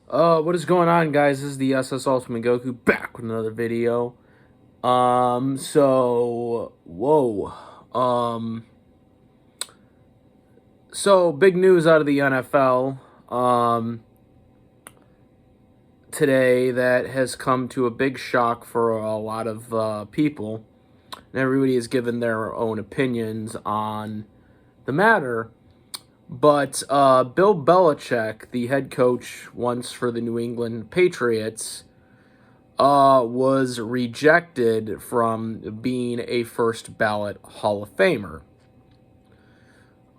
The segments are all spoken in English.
What is going on, guys? This is the SS Ultimate Goku back with another video. Whoa. Um, big news out of the NFL, today that has come to a big shock for a lot of, people. And everybody has given their own opinions on the matter. But, Bill Belichick, the head coach once for the New England Patriots, was rejected from being a first ballot Hall of Famer.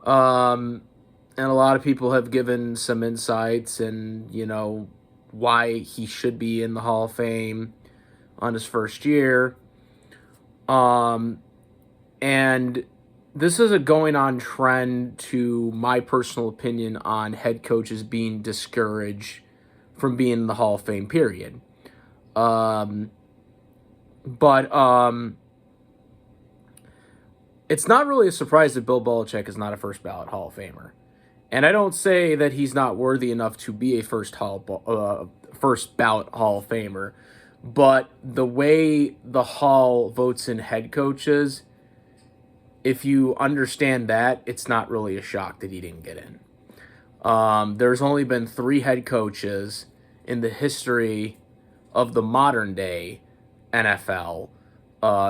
And a lot of people have given some insights and, why he should be in the Hall of Fame on his first year. And this is a going on trend to my personal opinion on head coaches being discouraged from being in the Hall of Fame, period. It's not really a surprise that Bill Belichick is not a first ballot Hall of Famer. And I don't say that he's not worthy enough to be a first ballot Hall of Famer, but the way the Hall votes in head coaches, if you understand that, it's not really a shock that he didn't get in. There's only been 3 head coaches in the history of the modern day NFL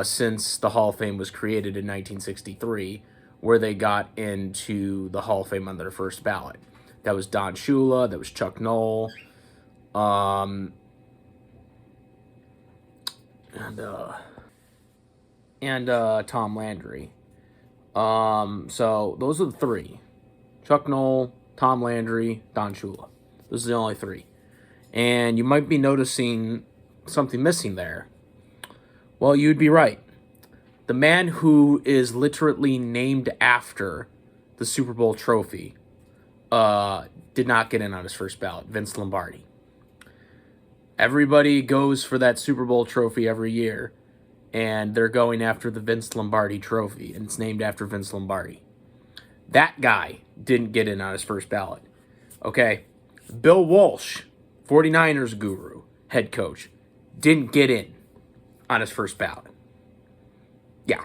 since the Hall of Fame was created in 1963, where they got into the Hall of Fame on their first ballot. That was Don Shula, that was Chuck Noll, and Tom Landry. So those are the 3: Chuck Noll, Tom Landry, Don Shula. Those are the only 3. And you might be noticing something missing there. Well, you'd be right. The man who is literally named after the Super Bowl trophy did not get in on his first ballot, Vince Lombardi. Everybody goes for that Super Bowl trophy every year, and they're going after the Vince Lombardi trophy, and it's named after Vince Lombardi. That guy didn't get in on his first ballot. Okay, Bill Walsh, 49ers guru, head coach, didn't get in on his first ballot. Yeah.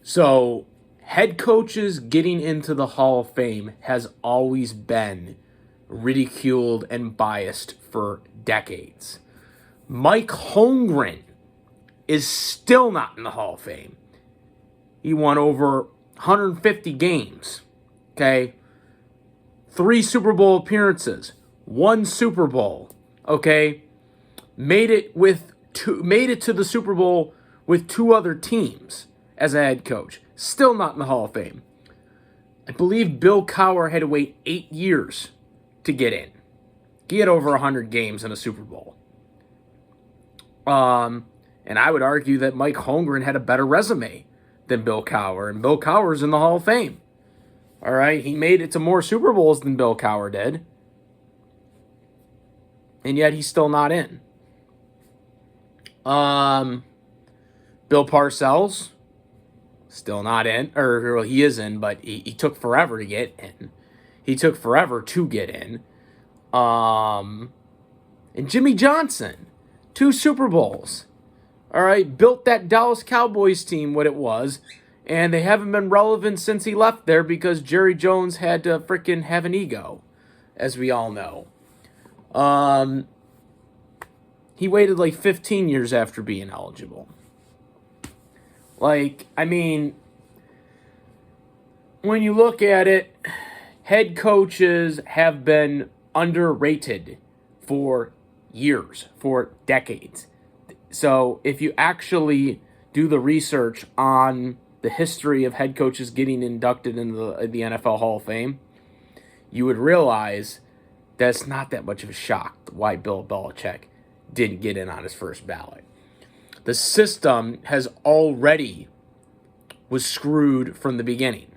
So, head coaches getting into the Hall of Fame has always been ridiculed and biased for decades. Mike Holmgren is still not in the Hall of Fame. He won over 150 games. Okay? 3 Super Bowl appearances. 1 Super Bowl. Okay? Made it to the Super Bowl with 2 other teams as a head coach. Still not in the Hall of Fame. I believe Bill Cowher had to wait 8 years to get in. He had over 100 games in a Super Bowl. And I would argue that Mike Holmgren had a better resume than Bill Cowher. And Bill Cowher's in the Hall of Fame. All right? He made it to more Super Bowls than Bill Cowher did. And yet he's still not in. Bill Parcells, still not in. Or well, he is in, but he took forever to get in. He took forever to get in. And Jimmy Johnson, 2 Super Bowls. All right, built that Dallas Cowboys team what it was, and they haven't been relevant since he left there because Jerry Jones had to freaking have an ego, as we all know. He waited like 15 years after being eligible. When you look at it, head coaches have been underrated for years, for decades. So if you actually do the research on the history of head coaches getting inducted into the NFL Hall of Fame, you would realize that's not that much of a shock why Bill Belichick didn't get in on his first ballot. The system was screwed from the beginning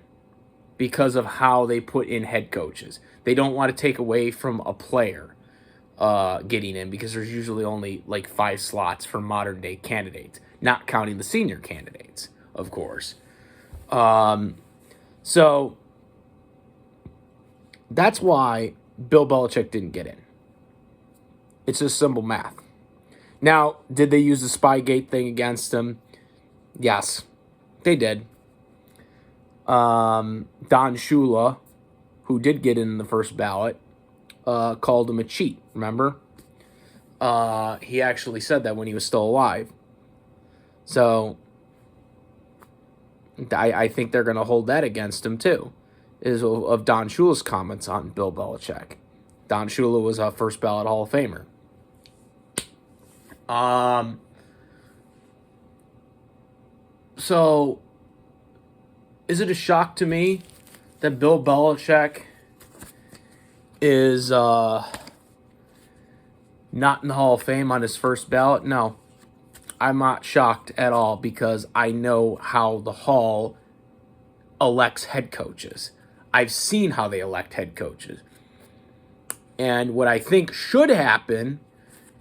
because of how they put in head coaches. They don't want to take away from a player getting in because there's usually only like 5 slots for modern day candidates, not counting the senior candidates, of course. So that's why Bill Belichick didn't get in. It's just simple math. Now, did they use the Spygate thing against him? Yes, they did. Don Shula, who did get in the first ballot, called him a cheat, remember? He actually said that when he was still alive. So, I think they're going to hold that against him, too, is of Don Shula's comments on Bill Belichick. Don Shula was a first ballot Hall of Famer. So, is it a shock to me that Bill Belichick is not in the Hall of Fame on his first ballot? No. I'm not shocked at all because I know how the Hall elects head coaches. I've seen how they elect head coaches. And what I think should happen,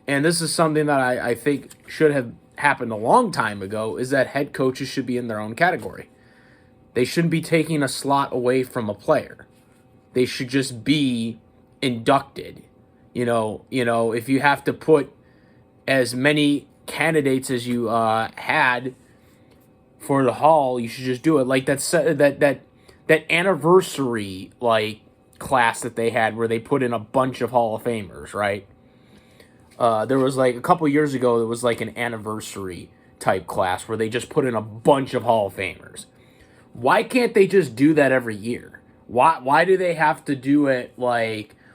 and this is something that I think should have happened a long time ago, is that head coaches should be in their own category. They shouldn't be taking a slot away from a player. They should just be inducted. You know, if you have to put as many candidates as you had for the Hall, you should just do it. Like that anniversary class that they had where they put in a bunch of Hall of Famers, right? There was a couple years ago, there was an anniversary type class where they just put in a bunch of Hall of Famers. Why can't they just do that every year? Why do they have to do it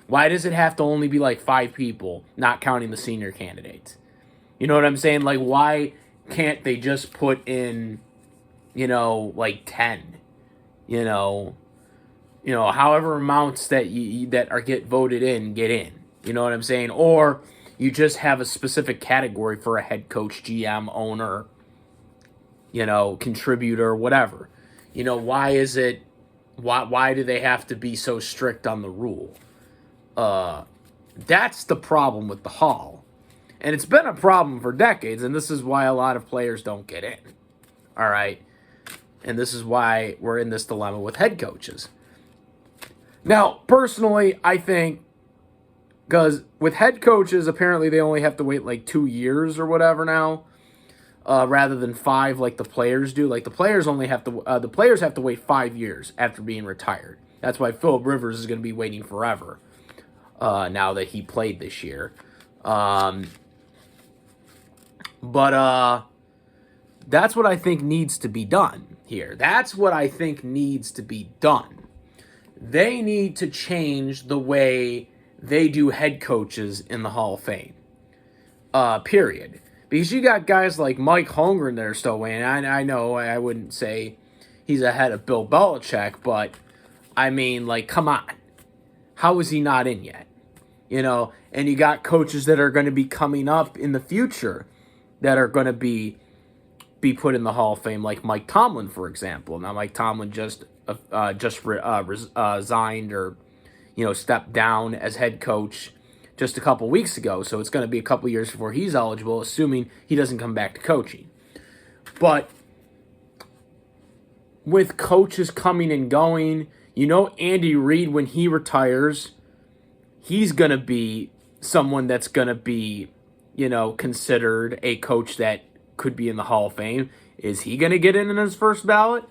why does it have to only be 5 people, not counting the senior candidates? You know what I'm saying? Why can't they just put in, 10? However amounts that get voted in, get in. You know what I'm saying? Or you just have a specific category for a head coach, GM, owner, contributor, whatever. Why is it? Why do they have to be so strict on the rule? That's the problem with the Hall. And it's been a problem for decades, and this is why a lot of players don't get in. All right? And this is why we're in this dilemma with head coaches. Now, personally, I think, because with head coaches, apparently they only have to wait 2 years or whatever now, rather than 5 like the players do. The players have to wait 5 years after being retired. That's why Phillip Rivers is going to be waiting forever now that he played this year. But that's what I think needs to be done here. That's what I think needs to be done. They need to change the way they do head coaches in the Hall of Fame. Period. Because you got guys like Mike Holmgren that are still waiting. I know I wouldn't say he's ahead of Bill Belichick, but I mean, come on. How is he not in yet? And you got coaches that are going to be coming up in the future that are going to be put in the Hall of Fame, like Mike Tomlin, for example. Now, Mike Tomlin just resigned or stepped down as head coach just a couple weeks ago, so it's going to be a couple years before he's eligible, assuming he doesn't come back to coaching. But with coaches coming and going, Andy Reid, when he retires, he's going to be someone that's going to be, considered a coach that could be in the Hall of Fame. Is he going to get in his first ballot?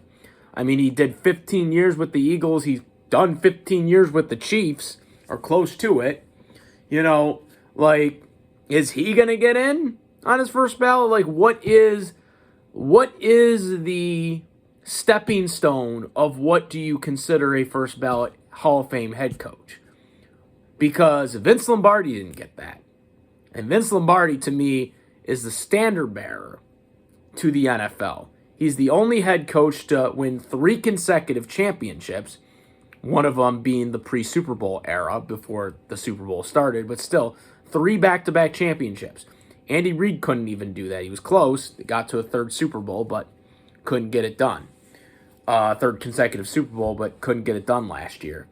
I mean, he did 15 years with the Eagles. He's done 15 years with the Chiefs, or close to it. Is he going to get in on his first ballot? What is the stepping stone of what do you consider a first ballot Hall of Fame head coach? Because Vince Lombardi didn't get that. And Vince Lombardi, to me, is the standard bearer to the NFL. He's the only head coach to win 3 consecutive championships, one of them being the pre-Super Bowl era before the Super Bowl started, but still, 3 back-to-back championships. Andy Reid couldn't even do that. He was close. He got to a 3rd Super Bowl, but couldn't get it done. 3rd consecutive Super Bowl, but couldn't get it done last year.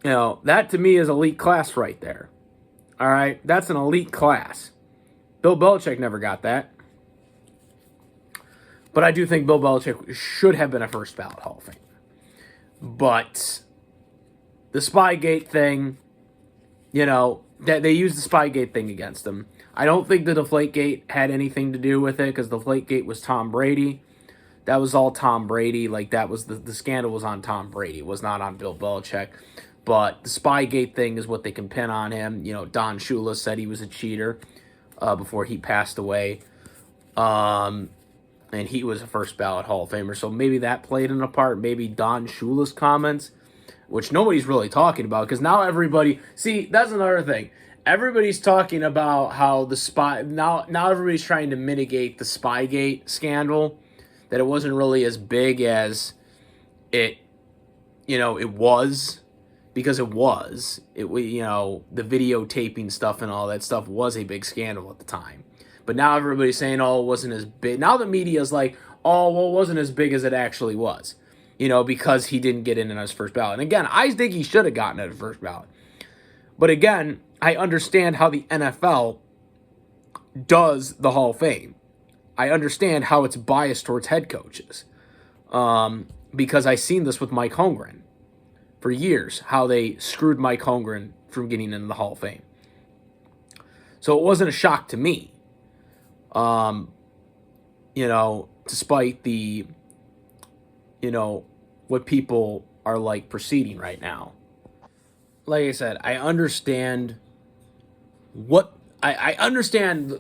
That to me is elite class right there. All right? That's an elite class. Bill Belichick never got that. But I do think Bill Belichick should have been a first ballot Hall of Famer. But the Spygate thing, that they used the Spygate thing against him. I don't think the Deflategate had anything to do with it because Deflategate was Tom Brady. That was all Tom Brady. Like, that was the scandal was on Tom Brady. It was not on Bill Belichick. But the Spygate thing is what they can pin on him. You know, Don Shula said he was a cheater before he passed away. And he was a first ballot Hall of Famer. So maybe that played in a part. Maybe Don Shula's comments, which nobody's really talking about. Because now everybody... See, that's another thing. Everybody's talking about how the spy... Now everybody's trying to mitigate the Spygate scandal. That it wasn't really as big as it was. Because it was. The videotaping stuff and all that stuff was a big scandal at the time. But now everybody's saying, oh, it wasn't as big. Now the media's like, oh, well, it wasn't as big as it actually was. Because he didn't get in on his first ballot. And again, I think he should have gotten at his first ballot. But again, I understand how the NFL does the Hall of Fame. I understand how it's biased towards head coaches. Because I've seen this with Mike Holmgren for years, how they screwed Mike Holmgren from getting into the Hall of Fame. So it wasn't a shock to me. Despite the, what people are like proceeding right now. Like I said, I understand I understand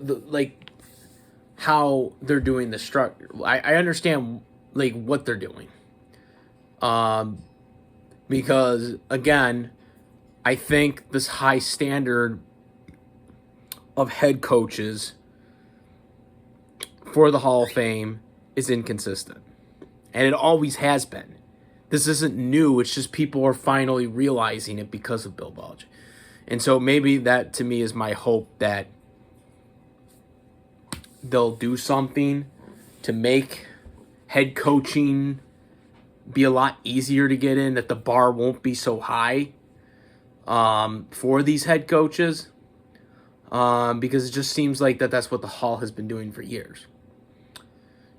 how they're doing the structure. I understand what they're doing. Because again, I think this high standard of head coaches for the Hall of Fame is inconsistent. And it always has been. This isn't new. It's just people are finally realizing it because of Bill Belichick. And so maybe that, to me, is my hope that they'll do something to make head coaching be a lot easier to get in, that the bar won't be so high for these head coaches. Because it just seems like that's what the Hall has been doing for years.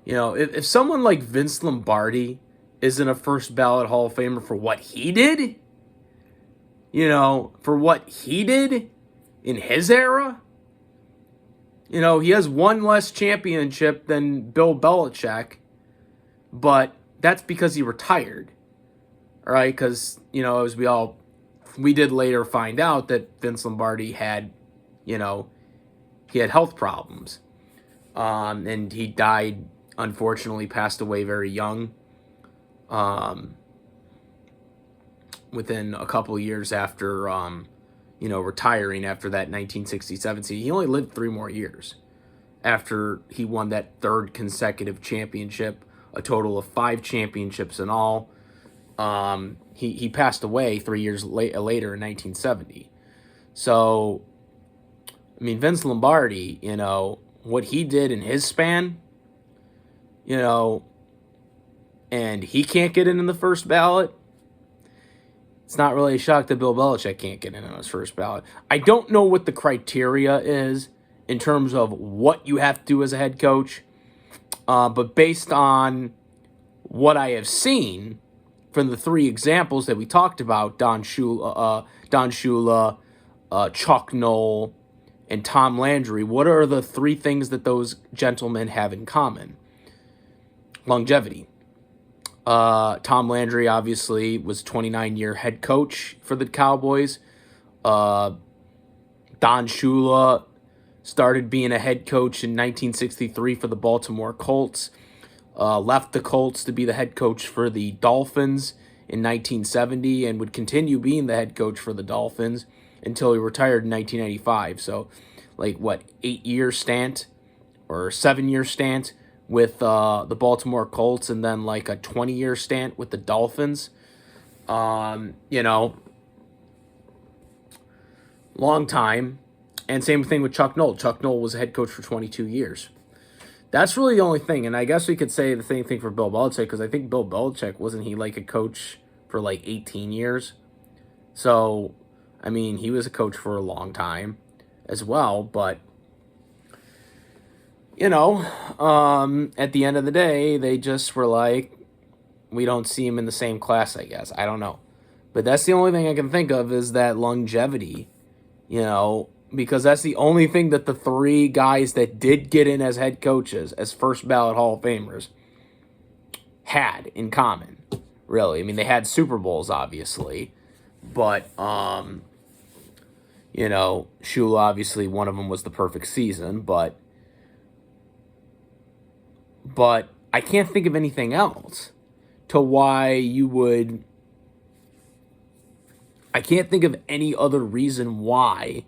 If someone like Vince Lombardi isn't a first ballot Hall of Famer for what he did, for what he did in his era, he has one less championship than Bill Belichick, but that's because he retired, all right? Because, as we did later find out that Vince Lombardi had, he had health problems, and he died, unfortunately, passed away very young, within a couple of years after, retiring after that 1967 season. He only lived 3 more years after he won that 3rd consecutive championship, a total of 5 championships in all. He passed away 3 years later in 1970. So, Vince Lombardi, what he did in his span, and he can't get in the first ballot. It's not really a shock that Bill Belichick can't get in on his first ballot. I don't know what the criteria is in terms of what you have to do as a head coach. But based on what I have seen from the 3 examples that we talked about, Don Shula, Chuck Noll, and Tom Landry, what are the 3 things that those gentlemen have in common? Longevity. Tom Landry obviously was 29-year head coach for the Cowboys. Don Shula started being a head coach in 1963 for the Baltimore Colts. Left the Colts to be the head coach for the Dolphins in 1970 and would continue being the head coach for the Dolphins until he retired in 1995. So, 8-year stint or 7-year stint with the Baltimore Colts, and then a 20-year stint with the Dolphins. Long time. And same thing with Chuck Noll. Chuck Noll was a head coach for 22 years. That's really the only thing. And I guess we could say the same thing for Bill Belichick, because I think Bill Belichick, wasn't he a coach for 18 years? So, he was a coach for a long time as well, but at the end of the day, they just were we don't see him in the same class, I guess. I don't know. But that's the only thing I can think of is that longevity, because that's the only thing that the three guys that did get in as head coaches, as first ballot Hall of Famers, had in common, really. I mean, they had Super Bowls, obviously, but, Shula, obviously, one of them was the perfect season, but I can't think of anything else to why you would. I can't think of any other reason why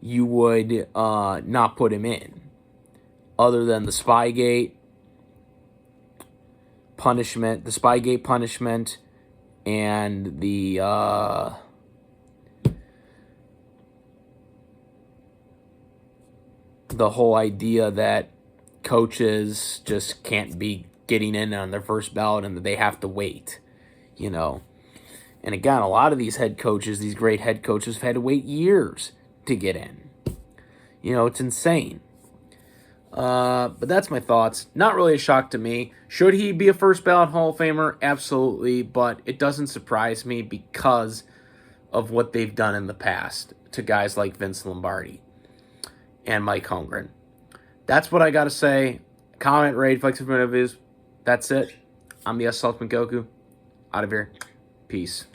you would not put him in, other than the Spygate punishment, and the whole idea that coaches just can't be getting in on their first ballot and that they have to wait, And again, a lot of these head coaches, these great head coaches, have had to wait years to get in. It's insane. But that's my thoughts. Not really a shock to me. Should he be a first ballot Hall of Famer? Absolutely. But it doesn't surprise me because of what they've done in the past to guys like Vince Lombardi and Mike Holmgren. That's what I got to say. Comment, rate, flex, if views. That's it. I'm the S. Sultan Goku. Out of here. Peace.